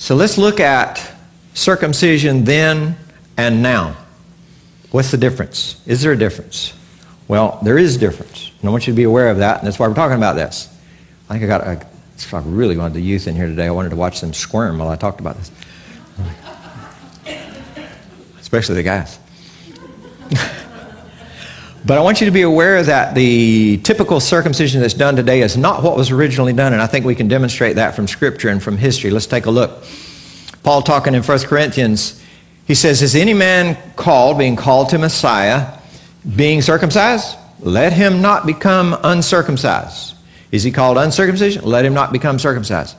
So let's look at circumcision then and now. What's the difference? Is there a difference? Well, there is a difference. And I want you to be aware of that, and that's why we're talking about this. I think I really wanted the youth in here today. I wanted to watch them squirm while I talked about this. Especially the guys. But I want you to be aware that the typical circumcision that's done today is not what was originally done, and I think we can demonstrate that from Scripture and from history. Let's take a look. Paul talking in 1 Corinthians, he says, is any man being called to Messiah, being circumcised? Let him not become uncircumcised. Is he called uncircumcision? Let him not become circumcised.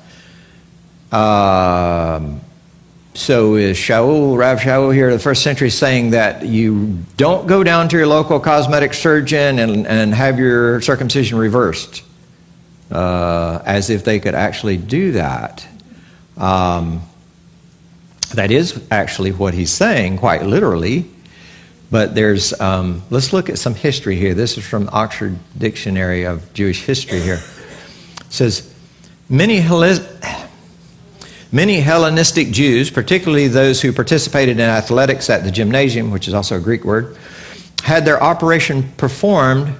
So is Rav Shaul here in the first century saying that you don't go down to your local cosmetic surgeon and have your circumcision reversed, as if they could actually do that. That is actually what he's saying, quite literally. But there's, let's look at some history here. This is from Oxford Dictionary of Jewish History here. It says, many Hellenistic Jews, particularly those who participated in athletics at the gymnasium, which is also a Greek word, had an operation performed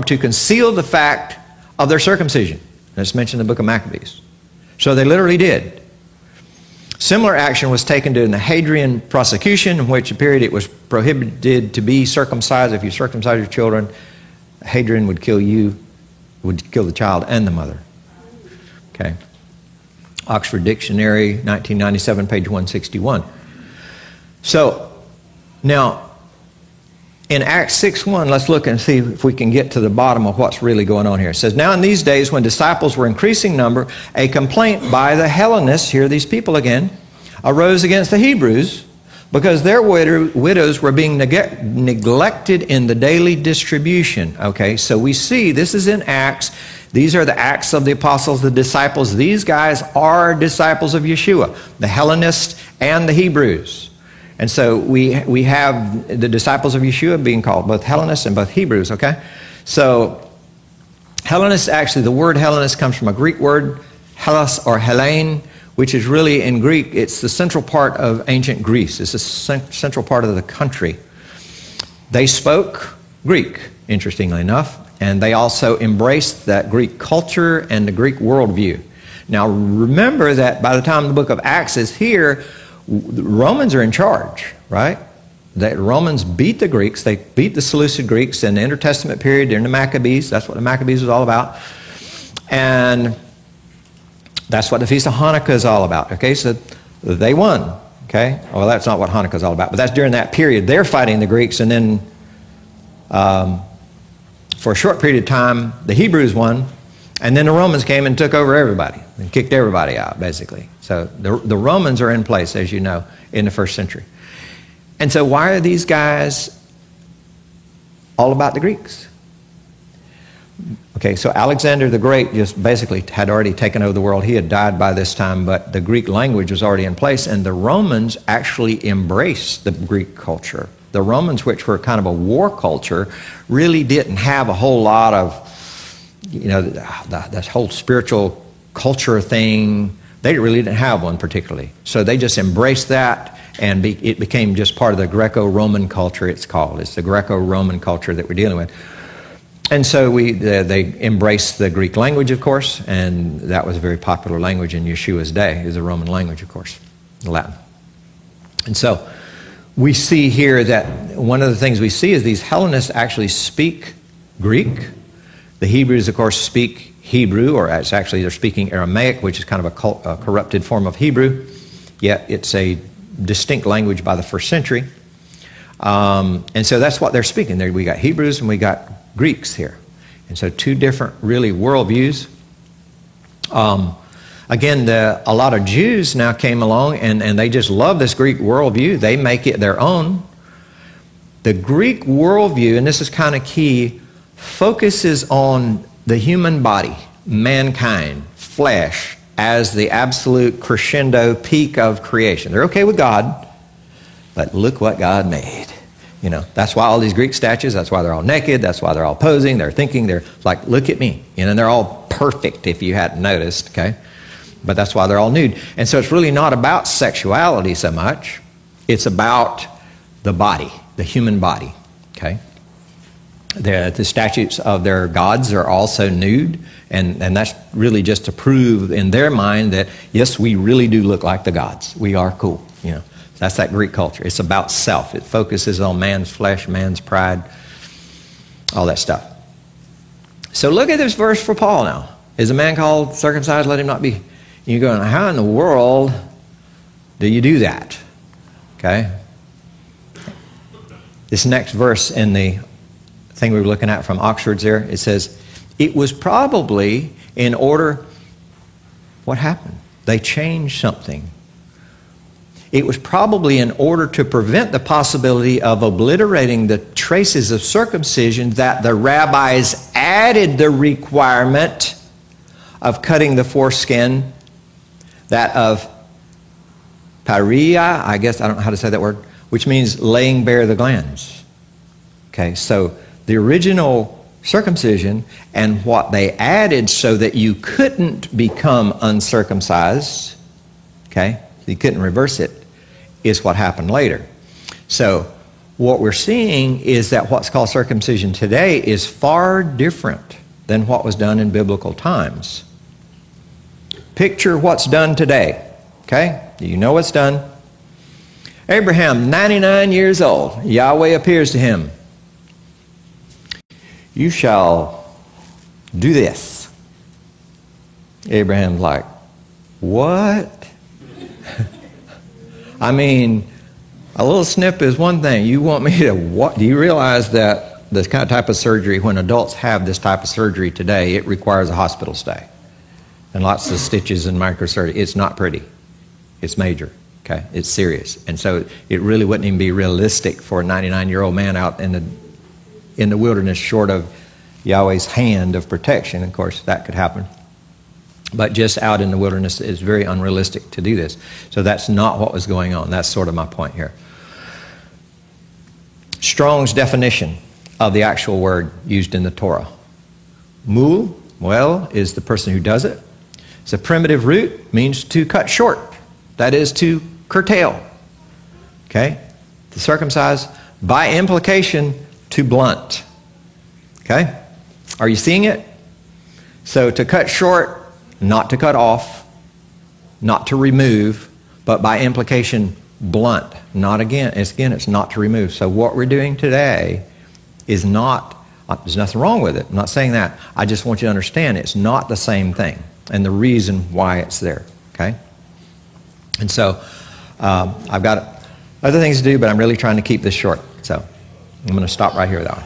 to conceal the fact of their circumcision. That's mentioned in the book of Maccabees. So they literally did. Similar action was taken during the Hadrian prosecution, in which period it was prohibited to be circumcised. If you circumcise your children, Hadrian would kill the child and the mother. Okay. Oxford Dictionary, 1997, page 161. So, now, in Acts 6:1, let's look and see if we can get to the bottom of what's really going on here. It says, now in these days when disciples were increasing number, a complaint by the Hellenists, here are these people again, arose against the Hebrews because their widows were being neglected in the daily distribution. Okay, so we see, this is in Acts. These are the Acts of the Apostles, the disciples. These guys are disciples of Yeshua, the Hellenists and the Hebrews. And so we have the disciples of Yeshua being called both Hellenists and both Hebrews, okay? So Hellenists, actually the word Hellenist comes from a Greek word, Hellas or Hellene, which is really in Greek, it's the central part of ancient Greece. It's the central part of the country. They spoke Greek, interestingly enough, and they also embraced that Greek culture and the Greek worldview. Now remember that by the time the book of Acts is here, the Romans are in charge, right? The Romans beat the Greeks. They beat the Seleucid Greeks in the intertestament period during the Maccabees. That's what the Maccabees was all about. And that's what the Feast of Hanukkah is all about. Okay, so they won. Okay, well, that's not what Hanukkah is all about, but that's during that period. They're fighting the Greeks, and then for a short period of time, the Hebrews won, and then the Romans came and took over everybody and kicked everybody out, basically. So the Romans are in place, as you know, in the first century. And so why are these guys all about the Greeks? Okay, so Alexander the Great just basically had already taken over the world. He had died by this time, but the Greek language was already in place, and the Romans actually embraced the Greek culture. The Romans, which were kind of a war culture, really didn't have a whole lot of, you know, that whole spiritual culture thing. They really didn't have one particularly. So they just embraced that, and it became just part of the Greco-Roman culture, it's called. It's the Greco-Roman culture that we're dealing with. And so they embraced the Greek language, of course, and that was a very popular language in Yeshua's day, is the Roman language, of course, Latin. And so we see here that one of the things we see is these Hellenists actually speak Greek. The Hebrews, of course, speak Hebrew, or it's actually they're speaking Aramaic, which is kind of a corrupted form of Hebrew, yet it's a distinct language by the first century. And so that's what they're speaking. There we got Hebrews and we got Greeks here. And so two different, really, worldviews. Again, a lot of Jews now came along and they just love this Greek worldview. They make it their own. The Greek worldview, and this is kind of key, focuses on the human body, mankind, flesh, as the absolute crescendo peak of creation. They're okay with God, but look what God made. You know, that's why all these Greek statues, that's why they're all naked, that's why they're all posing, they're thinking, they're like, look at me. You know, and they're all perfect if you hadn't noticed, okay? But that's why they're all nude. And so it's really not about sexuality so much. It's about the body, the human body. Okay? The statues of their gods are also nude. And that's really just to prove in their mind that, yes, we really do look like the gods. We are cool. You know, that's that Greek culture. It's about self. It focuses on man's flesh, man's pride, all that stuff. So look at this verse for Paul now. Is a man called circumcised? Let him not be. You're going, how in the world do you do that? Okay. This next verse in the thing we were looking at from Oxford's there, it says, it was probably in order, what happened? They changed something. It was probably in order to prevent the possibility of obliterating the traces of circumcision that the rabbis added the requirement of cutting the foreskin, that of paria, I guess, I don't know how to say that word, which means laying bare the glands. Okay, so the original circumcision and what they added so that you couldn't become uncircumcised, okay, you couldn't reverse it, is what happened later. So what we're seeing is that what's called circumcision today is far different than what was done in biblical times. Picture what's done today, okay? You know what's done. Abraham, 99 years old, Yahweh appears to him. You shall do this. Abraham's like, what? I mean, a little snip is one thing. You want me to what? Do you realize that this kind of type of surgery, when adults have this type of surgery today, it requires a hospital stay and lots of stitches and microsurgery. It's not pretty. It's major. Okay, it's serious, and so it really wouldn't even be realistic for a 99-year-old man out in the wilderness, short of Yahweh's hand of protection. Of course, that could happen. But just out in the wilderness, it's very unrealistic to do this. So that's not what was going on. That's sort of my point here. Strong's definition of the actual word used in the Torah. Mul, well, is the person who does it. It's a primitive root, means to cut short. That is to curtail. Okay? To circumcise, by implication, to blunt. Okay? Are you seeing it? So to cut short, not to cut off, not to remove, but by implication, blunt. Not again. It's not to remove. So what we're doing today is not, there's nothing wrong with it. I'm not saying that. I just want you to understand it's not the same thing and the reason why it's there. Okay? And so I've got other things to do, but I'm really trying to keep this short. So I'm going to stop right here with that one.